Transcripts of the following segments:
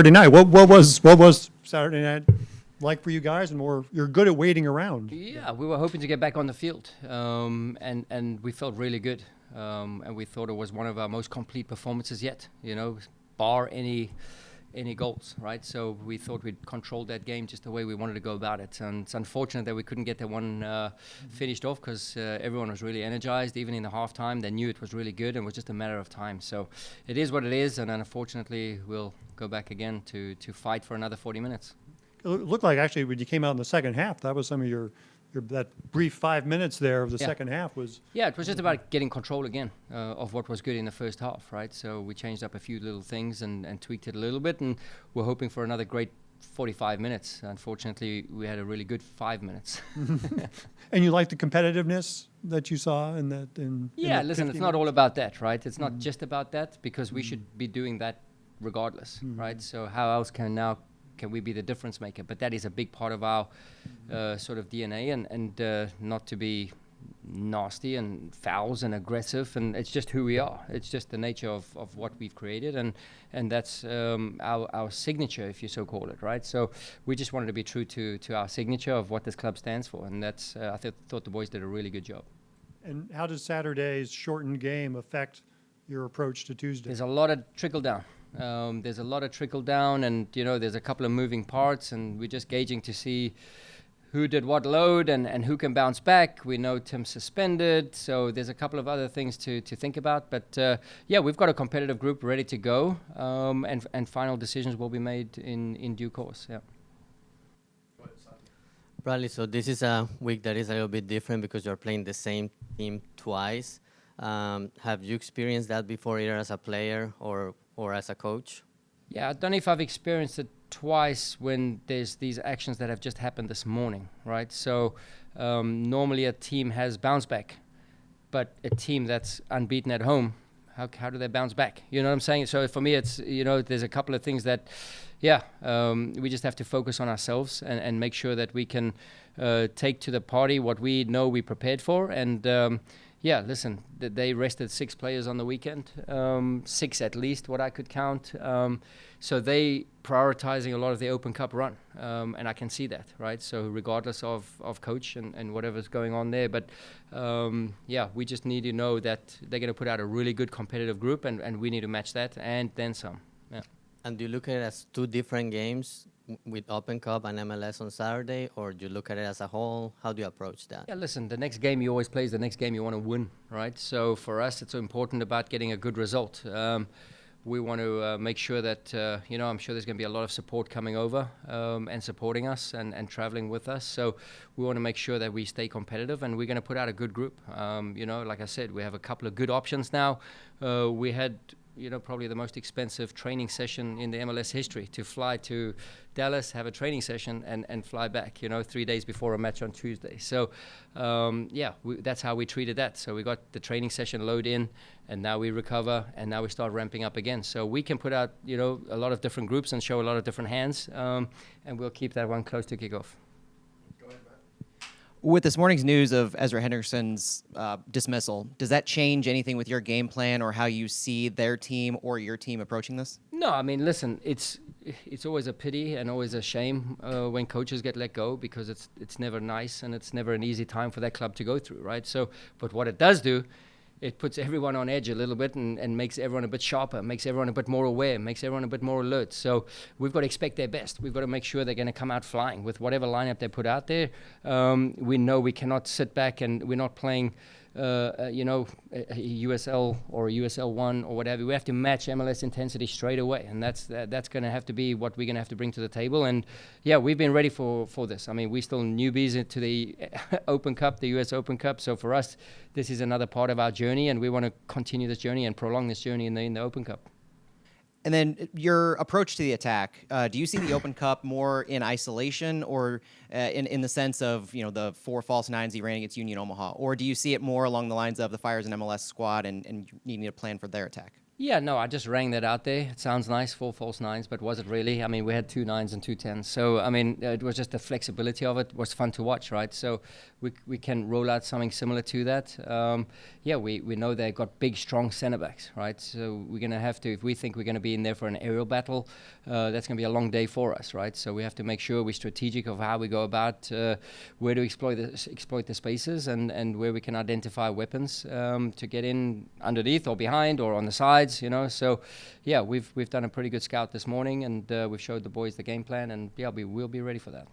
Saturday night. What was Saturday night like for you guys? And you're good at waiting around. Yeah, we were hoping to get back on the field, and we felt really good, and we thought it was one of our most complete performances yet. Bar any goals, right? So we thought we'd controlled that game just the way we wanted to go about it. And it's unfortunate that we couldn't get that one finished off because everyone was really energized. Even in the halftime, they knew it was really good and it was just a matter of time. So it is what it is, and unfortunately we'll go back again to fight for another 40 minutes. It looked like actually when you came out in the second half, that was some of your that brief 5 minutes there of the second half was. Yeah, it was just about getting control again of what was good in the first half, right? So we changed up a few little things and tweaked it a little bit, and we're hoping for another great 45 minutes. Unfortunately, we had a really good 5 minutes. And you like the competitiveness that you saw in that? Yeah, listen, it's not all about that, right? It's not just about that, because we should be doing that regardless, right? So how else can we be the difference maker? But that is a big part of our sort of DNA, and not to be nasty and fouls and aggressive, and it's just who we are. It's just the nature of what we've created, and that's our signature, if you so call it, right? So we just wanted to be true to our signature of what this club stands for, and that's I thought the boys did a really good job. And how does Saturday's shortened game affect your approach to Tuesday? There's a lot of trickle down. And there's a couple of moving parts, and we're just gauging to see who did what load and who can bounce back. We know Tim's suspended, so there's a couple of other things to think about. But we've got a competitive group ready to go, and final decisions will be made in due course. Yeah. Bradley, so this is a week that is a little bit different because you're playing the same team twice. Have you experienced that before, either as a player or as a coach? Yeah, I don't know if I've experienced it twice when there's these actions that have just happened this morning, right? So normally a team has bounce back, but a team that's unbeaten at home, how do they bounce back? You know what I'm saying? So for me, it's, there's a couple of things that, we just have to focus on ourselves and make sure that we can take to the party what we know we prepared for. And listen, they rested 6 players on the weekend, 6 at least, what I could count. So they prioritizing a lot of the Open Cup run, and I can see that, right? So regardless of coach and whatever's going on there, but we just need to know that they're going to put out a really good competitive group, and we need to match that and then some. Yeah. And do you look at it as 2 different games with Open Cup and MLS on Saturday, or do you look at it as a whole? How do you approach that? Yeah, listen, the next game you always play is the next game you want to win, right? So for us, it's important about getting a good result. We want to make sure that, I'm sure there's going to be a lot of support coming over and supporting us and traveling with us. So we want to make sure that we stay competitive, and we're going to put out a good group. Like I said, we have a couple of good options now. We had probably the most expensive training session in the MLS history, to fly to Dallas, have a training session, and fly back, 3 days before a match on Tuesday. So, that's how we treated that. So we got the training session load in, and now we recover, and now we start ramping up again. So we can put out, a lot of different groups and show a lot of different hands, and we'll keep that one close to kickoff. With this morning's news of Ezra Henderson's dismissal, does that change anything with your game plan or how you see their team or your team approaching this? No, I mean, listen, it's always a pity and always a shame when coaches get let go, because it's never nice and it's never an easy time for that club to go through, right? So, but what it does do, it puts everyone on edge a little bit and makes everyone a bit sharper, makes everyone a bit more aware, makes everyone a bit more alert. So we've got to expect their best. We've got to make sure they're going to come out flying with whatever lineup they put out there. We know we cannot sit back, and we're not playing, a USL or a USL 1 or whatever. We have to match MLS intensity straight away, and that's going to have to be what we're going to have to bring to the table. And we've been ready for this. I mean, we're still newbies into the Open Cup, the US Open Cup. So for us, this is another part of our journey, and we want to continue this journey and prolong this journey in the Open Cup. And then your approach to the attack, do you see the Open Cup more in isolation, or in the sense of, the 4 false nines he ran against Union Omaha? Or do you see it more along the lines of the Fires and MLS squad and needing to plan for their attack? Yeah, no, I just rang that out there. It sounds nice, 4 false nines, but was it really? I mean, we had 2 9s and 2 10s. So, I mean, it was just the flexibility of it was fun to watch, right? So we can roll out something similar to that. Yeah, we know they've got big, strong center backs, right? So we're going to have to, if we think we're going to be in there for an aerial battle, that's going to be a long day for us, right? So we have to make sure we're strategic of how we go about where to exploit the spaces and where we can identify weapons to get in underneath or behind or on the sides. So yeah, we've done a pretty good scout this morning, and we've showed the boys the game plan, and yeah, we'll be ready for that.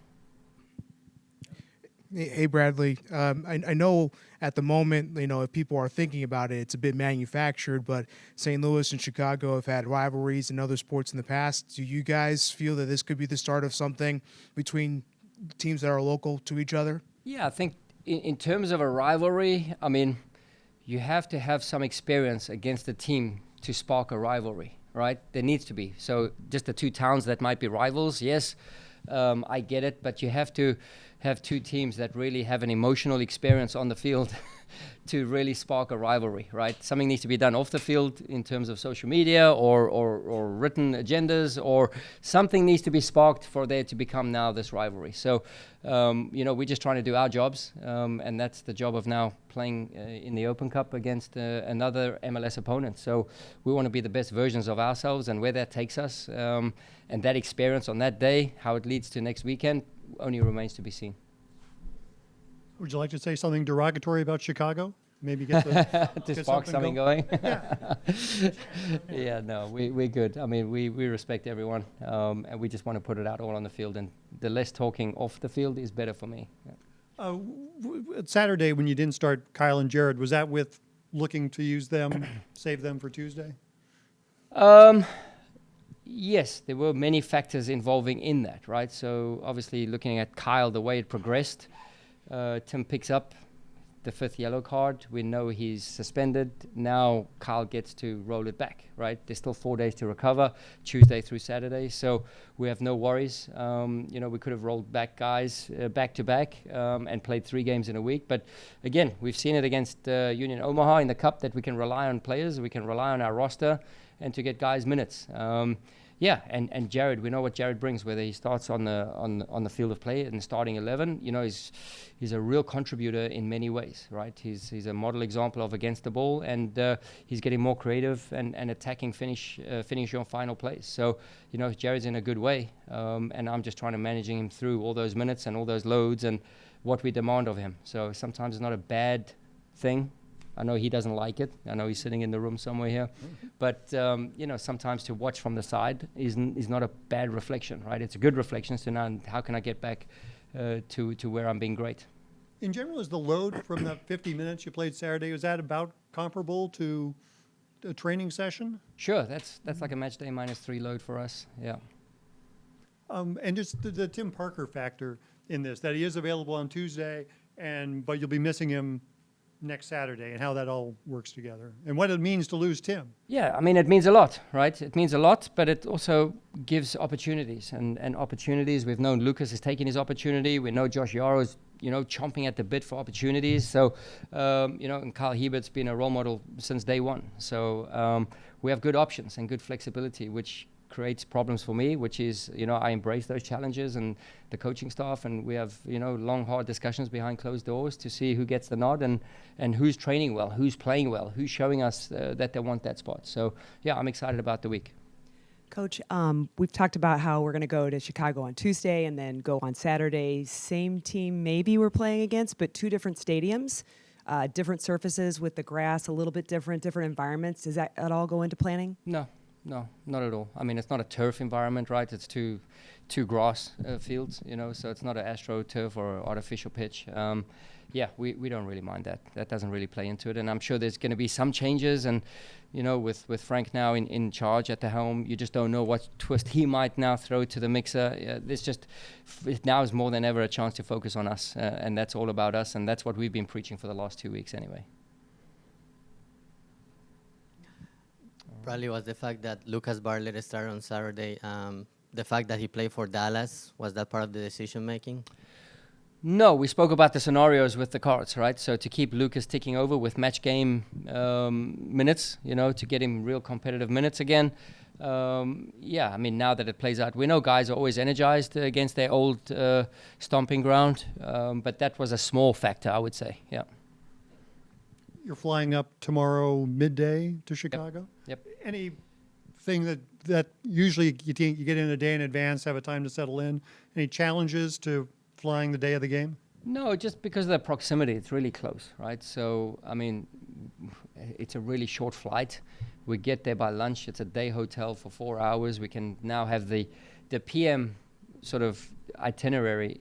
Hey Bradley, I know at the moment, if people are thinking about it, it's a bit manufactured, but St. Louis and Chicago have had rivalries in other sports in the past. Do you guys feel that this could be the start of something between teams that are local to each other? Yeah, I think in terms of a rivalry, I mean, you have to have some experience against the team to spark a rivalry, right? There needs to be. So just the 2 towns that might be rivals, yes, I get it, but you have to have 2 teams that really have an emotional experience on the field to really spark a rivalry, right? Something needs to be done off the field in terms of social media or written agendas, or something needs to be sparked for there to become now this rivalry. So, we're just trying to do our jobs, and that's the job of now playing in the Open Cup against another MLS opponent. So we want to be the best versions of ourselves, and where that takes us, and that experience on that day, how it leads to next weekend, only remains to be seen. Would you like to say something derogatory about Chicago? Maybe get the To get spark something going. Yeah. Yeah, no, we're good. I mean, we respect everyone, and we just want to put it out all on the field. And the less talking off the field is better for me. Yeah. Saturday, when you didn't start Kyle and Jared, was that with looking to use them, save them for Tuesday? Yes, there were many factors involving in that, right? So obviously, looking at Kyle, the way it progressed, Tim picks up the 5th yellow card. We know he's suspended. Now Kyle gets to roll it back, right? There's still 4 days to recover, Tuesday through Saturday. So we have no worries. We could have rolled back guys back to back and played 3 games in a week. But again, we've seen it against Union Omaha in the Cup that we can rely on players. We can rely on our roster and to get guys minutes. Yeah, and Jared, we know what Jared brings, whether he starts on the field of play in the starting 11. He's a real contributor in many ways, right? He's a model example of against the ball, and he's getting more creative and attacking finish your final plays. So, Jared's in a good way, and I'm just trying to managing him through all those minutes and all those loads and what we demand of him. So sometimes it's not a bad thing. I know he doesn't like it. I know he's sitting in the room somewhere here. But, sometimes to watch from the side is not a bad reflection, right? It's a good reflection. So now how can I get back to where I'm being great? In general, is the load from the 50 minutes you played Saturday, is that about comparable to a training session? Sure. That's like a match day -3 load for us. Yeah. And just the Tim Parker factor in this, that he is available on Tuesday, but you'll be missing him next Saturday, and how that all works together, and what it means to lose Tim. Yeah, I mean, it means a lot, right? It means a lot, but it also gives opportunities, and opportunities. We've known Lucas is taking his opportunity. We know Josh Yaro's, chomping at the bit for opportunities. So, and Kyle Hiebert's been a role model since day one. So we have good options and good flexibility, which creates problems for me, which is, I embrace those challenges and the coaching staff, and we have, long, hard discussions behind closed doors to see who gets the nod and who's training well, who's playing well, who's showing us that they want that spot. So, yeah, I'm excited about the week. Coach, we've talked about how we're going to go to Chicago on Tuesday and then go on Saturday. Same team maybe we're playing against, but 2 different stadiums, different surfaces with the grass, a little bit different environments. Does that at all go into planning? No, not at all. I mean, it's not a turf environment, right? It's two grass fields, so it's not an AstroTurf or artificial pitch. Yeah, we don't really mind that. That doesn't really play into it. And I'm sure there's going to be some changes. And, with Frank now in charge at the helm, you just don't know what twist he might now throw to the mixer. Now is more than ever a chance to focus on us. And that's all about us. And that's what we've been preaching for the last 2 weeks anyway. Probably was the fact that Lucas Bartlett started on Saturday. The fact that he played for Dallas, was that part of the decision making? No, we spoke about the scenarios with the cards, right? So to keep Lucas ticking over with match game minutes, to get him real competitive minutes again. Yeah, I mean, now that it plays out, we know guys are always energized against their old stomping ground, but that was a small factor, I would say. Yeah. You're flying up tomorrow midday to Chicago? Yep. Anything that usually you get in a day in advance, have a time to settle in? Any challenges to flying the day of the game? No, just because of the proximity, it's really close, right? So, I mean, it's a really short flight. We get there by lunch. It's a day hotel for 4 hours. We can now have the PM sort of itinerary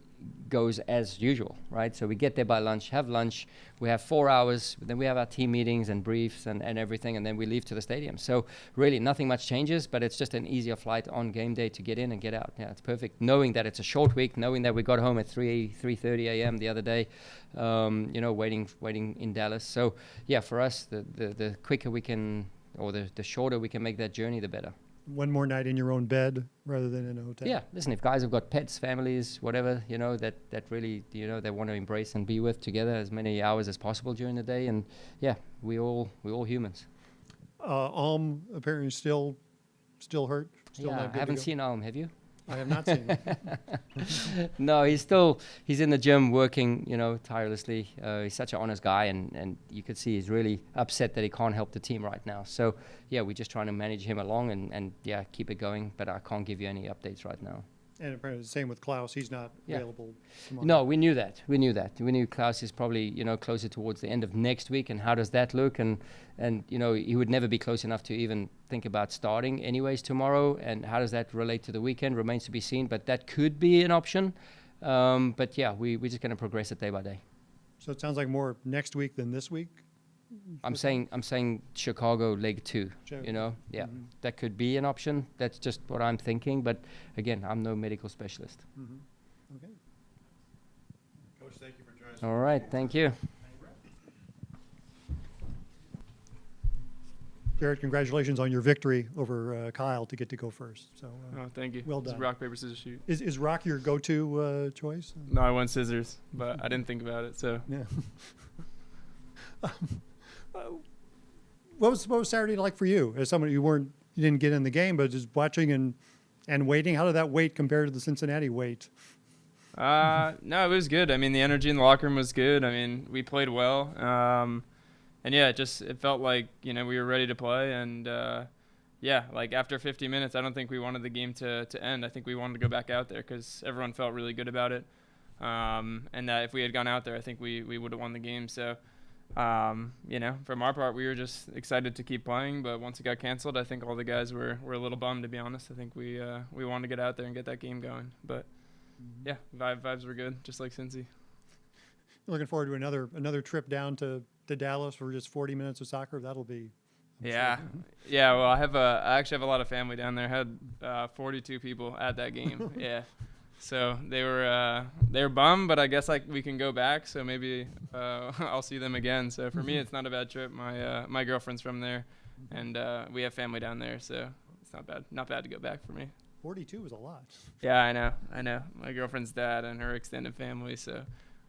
goes as usual, right? So we get there by lunch, have lunch, we have 4 hours, then we have our team meetings and briefs and everything, and then we leave to the stadium. So really nothing much changes, but it's just an easier flight on game day to get in and get out. Yeah, it's perfect. Knowing that it's a short week, knowing that we got home at 3:30 a.m. the other day, waiting in Dallas. So yeah, for us, the quicker we can, or the shorter we can make that journey, the better. One more night in your own bed rather than in a hotel? Yeah, listen, if guys have got pets, families, whatever, that really, they want to embrace and be with together as many hours as possible during the day. And yeah, we all humans. Apparently still hurt? Still Yeah, not I good to haven't go? seen Alm, have you? I have not seen it. No, he's in the gym working, tirelessly. He's such an honest guy, and you could see he's really upset that he can't help the team right now. So yeah, we're just trying to manage him along and yeah, keep it going. But I can't give you any updates right now. And apparently the same with Klaus. He's not Yeah. available tomorrow. No, we knew that. We knew Klaus is probably, closer towards the end of next week. And how does that look? And he would never be close enough to even think about starting anyways tomorrow. And how does that relate to the weekend remains to be seen. But that could be an option. But yeah, we're just going to progress it day by day. So it sounds like more next week than this week? I'm saying Chicago leg 2, Chicago. Yeah, that could be an option. That's just what I'm thinking. But again, I'm no medical specialist. Okay. Coach, thank you for joining us. All right, thank you. Jared, congratulations on your victory over Kyle to get to go first. So Oh, thank you. well It's done. rock, paper, scissors, shoot. is rock your go-to choice? No, I went scissors, but I didn't think about it. So Yeah. What was Saturday like for you as somebody you didn't get in the game, but just watching and waiting? How did that wait compare to the Cincinnati wait? no, it was good. I mean, the energy in the locker room was good. I mean, we played well. And yeah, it felt like, we were ready to play. And yeah, like after 50 minutes, I don't think we wanted the game to end. I think we wanted to go back out there because everyone felt really good about it. And that if we had gone out there, I think we would have won the game. So, from our part, we were just excited to keep playing. But once it got canceled, I think all the guys were a little bummed, to be honest. I think we wanted to get out there and get that game going. But yeah, vibes were good, just like Cincy. Looking forward to another trip down to Dallas for just 40 minutes of soccer. That'll be. I'm Yeah, yeah. Well, I actually have a lot of family down there. I had 42 people at that game. Yeah, so they were bummed, but I guess we can go back. So maybe I'll see them again. So for me, it's not a bad trip. My girlfriend's from there, and we have family down there, so it's not bad to go back for me. 42 is a lot. Yeah, I know. My girlfriend's dad and her extended family, so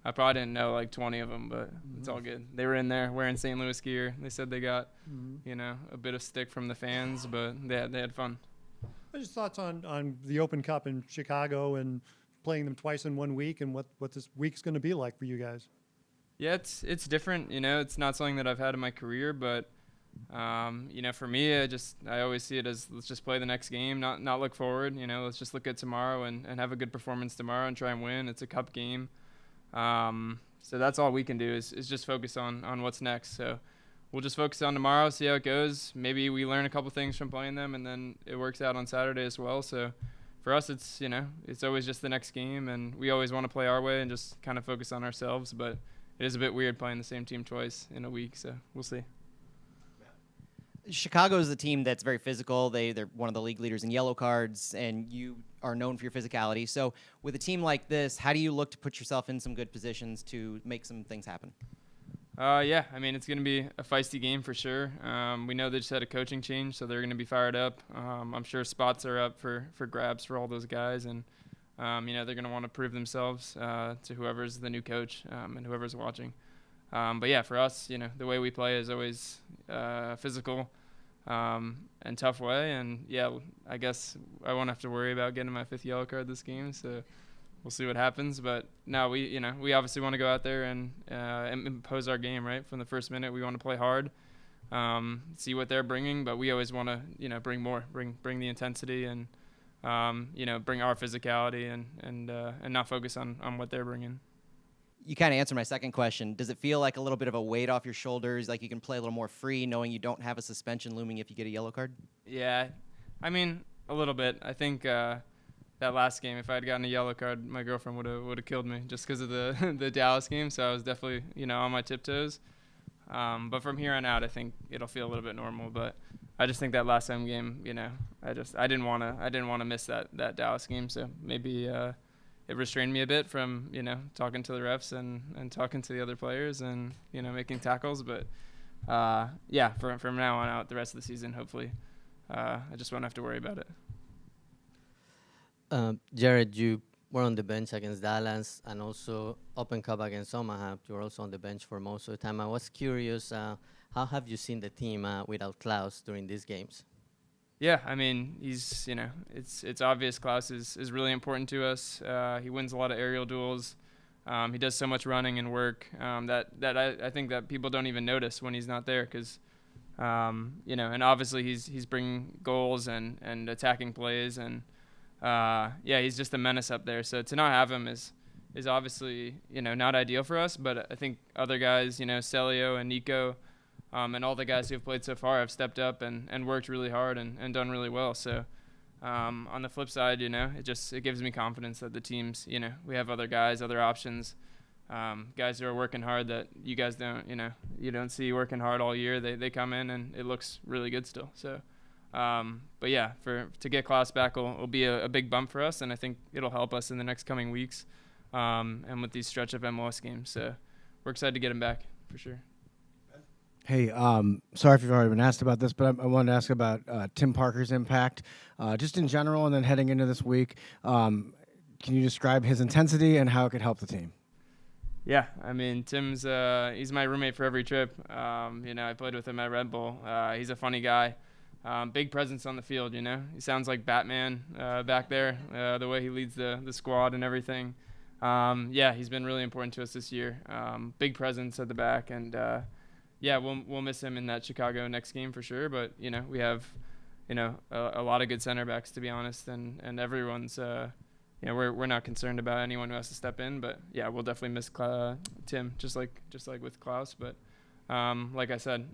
I probably didn't know like 20 of them, but it's all good. They were in there wearing St. Louis gear. They said they got, a bit of stick from the fans, but they had fun. Just thoughts on the Open Cup in Chicago and playing them twice in 1 week and what this week's going to be like for you guys. Yeah, it's different. It's not something that I've had in my career, but for me, I always see it as let's just play the next game, not look forward. Let's just look at tomorrow and have a good performance tomorrow and try and win. It's a cup game. So that's all we can do is just focus on what's next. So we'll just focus on tomorrow, see how it goes. Maybe we learn a couple things from playing them, and then it works out on Saturday as well. So for us, it's always just the next game, and we always want to play our way and just kind of focus on ourselves. But it is a bit weird playing the same team twice in a week, so we'll see. Chicago is a team that's very physical. They're one of the league leaders in yellow cards, and you are known for your physicality. So with a team like this, how do you look to put yourself in some good positions to make some things happen? Yeah, I mean, it's going to be a feisty game for sure. We know they just had a coaching change, so they're going to be fired up. I'm sure spots are up for grabs for all those guys, and They're going to want to prove themselves to whoever's the new coach and whoever's watching. But yeah, for us, the way we play is always physical and tough way. And yeah, I guess I won't have to worry about getting my 5th yellow card this game. So we'll see what happens. But no, we obviously want to go out there and impose our game, right? From the first minute, we want to play hard, see what they're bringing. But we always want to, bring more, bring the intensity and, bring our physicality and not focus on what they're bringing. You kind of answered my second question. Does it feel like a little bit of a weight off your shoulders, like you can play a little more free, knowing you don't have a suspension looming if you get a yellow card? Yeah, I mean, a little bit. I think that last game, if I had gotten a yellow card, my girlfriend would have killed me just because of the the Dallas game. So I was definitely on my tiptoes. But from here on out, I think it'll feel a little bit normal. But I just think that last home game, I didn't want to miss that Dallas game. So maybe it restrained me a bit from talking to the refs and talking to the other players and making tackles. But yeah, from now on out, the rest of the season, hopefully, I just won't have to worry about it. Jared, you were on the bench against Dallas and also Open Cup against Omaha. You were also on the bench for most of the time. I was curious, how have you seen the team without Klaus during these games? Yeah, I mean, he's, it's obvious Klaus is really important to us. He wins a lot of aerial duels. He does so much running and work that I think that people don't even notice when he's not there because, and obviously he's bringing goals and attacking plays and, yeah, he's just a menace up there. So to not have him is obviously, not ideal for us. But I think other guys, Celio and Nico, and all the guys who have played so far have stepped up and worked really hard and done really well. So on the flip side, it gives me confidence that the teams, we have other guys, other options, guys who are working hard that you guys don't, you don't see working hard all year. They come in and it looks really good still. So, but yeah, to get Klaus back will be a big bump for us, and I think it'll help us in the next coming weeks and with these stretch of MLS games. So we're excited to get him back for sure. Hey, sorry if you've already been asked about this, but I wanted to ask about Tim Parker's impact, just in general, and then heading into this week. Can you describe his intensity and how it could help the team? Yeah, I mean, Tim's he's my roommate for every trip. I played with him at Red Bull. He's a funny guy, big presence on the field. He sounds like Batman back there, the way he leads the squad and everything. Yeah, he's been really important to us this year. Big presence at the back and. Yeah, we'll miss him in that Chicago next game for sure. But we have, a lot of good center backs to be honest, and everyone's, we're not concerned about anyone who has to step in. But yeah, we'll definitely miss Tim, just like with Klaus. But like I said,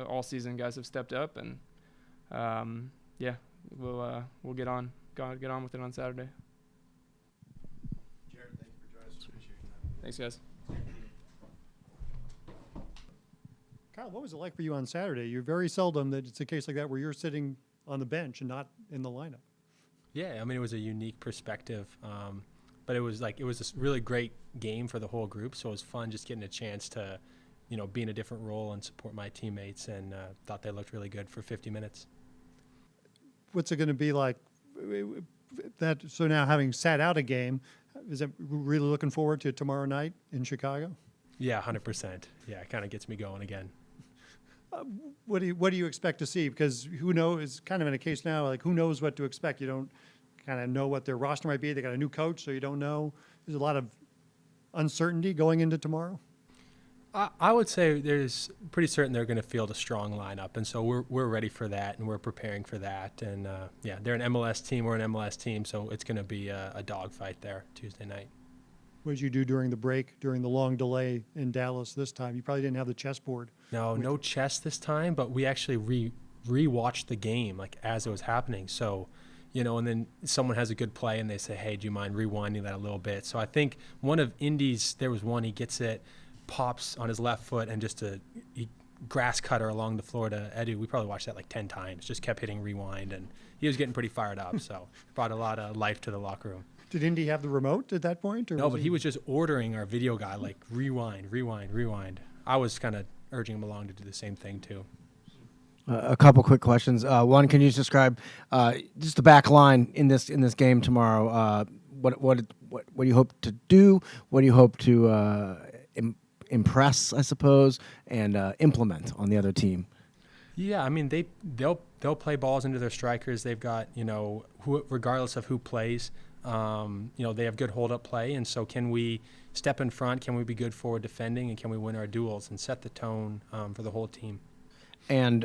all season guys have stepped up, and yeah, we'll get on with it on Saturday. Jared, thank you for joining us. Appreciate your time. Thanks, guys. Kyle, what was it like for you on Saturday? You're very seldom that it's a case like that where you're sitting on the bench and not in the lineup. Yeah, I mean, it was a unique perspective, but it was a really great game for the whole group. So it was fun just getting a chance to, be in a different role and support my teammates, and thought they looked really good for 50 minutes. What's it going to be like? So now having sat out a game, is it really looking forward to tomorrow night in Chicago? Yeah, 100%. Yeah, it kind of gets me going again. What do you expect to see? Because who knows? It's kind of in a case now, like who knows what to expect? You don't kind of know what their roster might be. They got a new coach, so you don't know. There's a lot of uncertainty going into tomorrow. I would say there's pretty certain they're going to field a strong lineup, and so we're ready for that, and we're preparing for that. And yeah, they're an MLS team, we're an MLS team, so it's going to be a dogfight there Tuesday night. What did you do during the break, during the long delay in Dallas this time? You probably didn't have the chessboard. No chess this time, but we actually re-watched the game like as it was happening. So, and then someone has a good play and they say, hey, do you mind rewinding that a little bit? So I think one of Indy's, there was one, he gets it, pops on his left foot and just a grass cutter along the floor to Edu. We probably watched that like 10 times, just kept hitting rewind, and he was getting pretty fired up. So brought a lot of life to the locker room. Did Indy have the remote at that point? Or no, but he was just ordering our video guy, like, rewind. I was kind of urging him along to do the same thing, too. A couple quick questions. One, can you describe just the back line in this game tomorrow? what do you hope to do? What do you hope to impress, I suppose, and implement on the other team? Yeah, I mean they'll play balls into their strikers. They've got regardless of who plays, they have good hold up play, and so can we step in front? Can we be good forward defending, and can we win our duels and set the tone for the whole team? And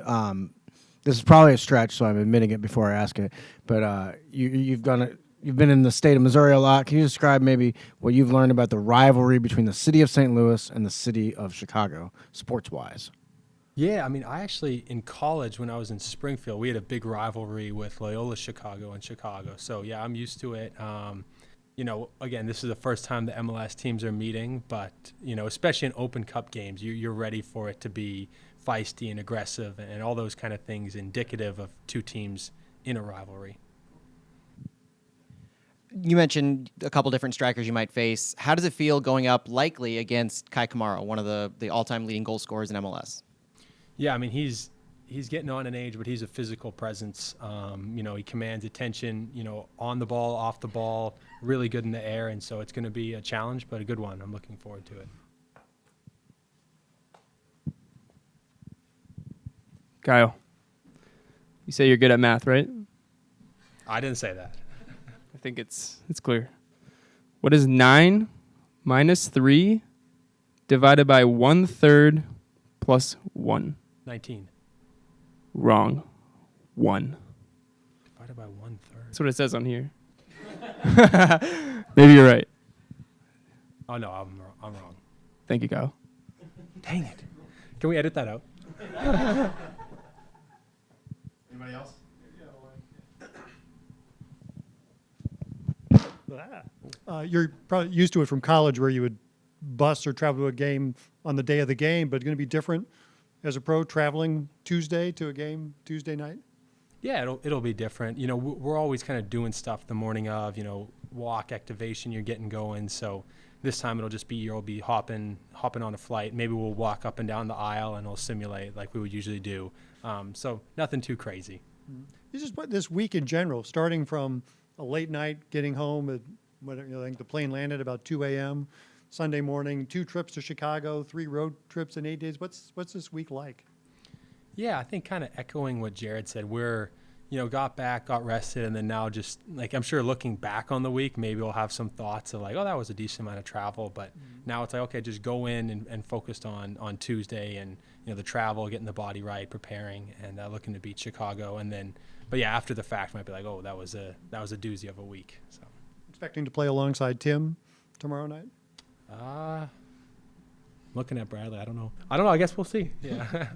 this is probably a stretch, so I'm admitting it before I ask it. But you've been in the state of Missouri a lot. Can you describe maybe what you've learned about the rivalry between the city of St. Louis and the city of Chicago, sports-wise? Yeah, I mean, I actually, in college, when I was in Springfield, we had a big rivalry with Loyola Chicago and Chicago. So, yeah, I'm used to it. Again, this is the first time the MLS teams are meeting, but, especially in Open Cup games, you're ready for it to be feisty and aggressive and all those kind of things indicative of two teams in a rivalry. You mentioned a couple different strikers you might face. How does it feel going up likely against Kai Kamara, one of the all-time leading goal scorers in MLS? Yeah, I mean, he's getting on in age, but he's a physical presence. He commands attention, on the ball, off the ball, really good in the air, and so it's going to be a challenge, but a good one. I'm looking forward to it. Kyle, you say you're good at math, right? I didn't say that. I think it's clear. What is 9 minus 3 divided by 1/3 plus 1? 19. Wrong. 1. Divided by 1/3. That's what it says on here. Maybe you're right. Oh, no, I'm wrong. Thank you, Kyle. Dang it. Can we edit that out? Anybody else? You're probably used to it from college where you would bus or travel to a game on the day of the game, but it's going to be different as a pro traveling Tuesday to a game Tuesday night? Yeah, it'll be different. We're always kind of doing stuff the morning of, walk activation, you're getting going. So this time it'll just be you'll be hopping on a flight. Maybe we'll walk up and down the aisle and we'll simulate like we would usually do. So nothing too crazy. You just put this week in general, starting from a late night, getting home at I think the plane landed about 2 a.m. Sunday morning, 2 trips to Chicago, 3 road trips in 8 days. What's this week like? Yeah, I think kind of echoing what Jared said, we're, got back, got rested, and then now just, like, I'm sure looking back on the week, maybe we'll have some thoughts of like, oh, that was a decent amount of travel. But now it's like, okay, just go in and focused on Tuesday and, the travel, getting the body right, preparing, and looking to beat Chicago. And then, but yeah, after the fact, might be like, oh, that was a doozy of a week. So Expecting to play alongside Tim tomorrow night? looking at Bradley, I don't know. I guess we'll see. Yeah.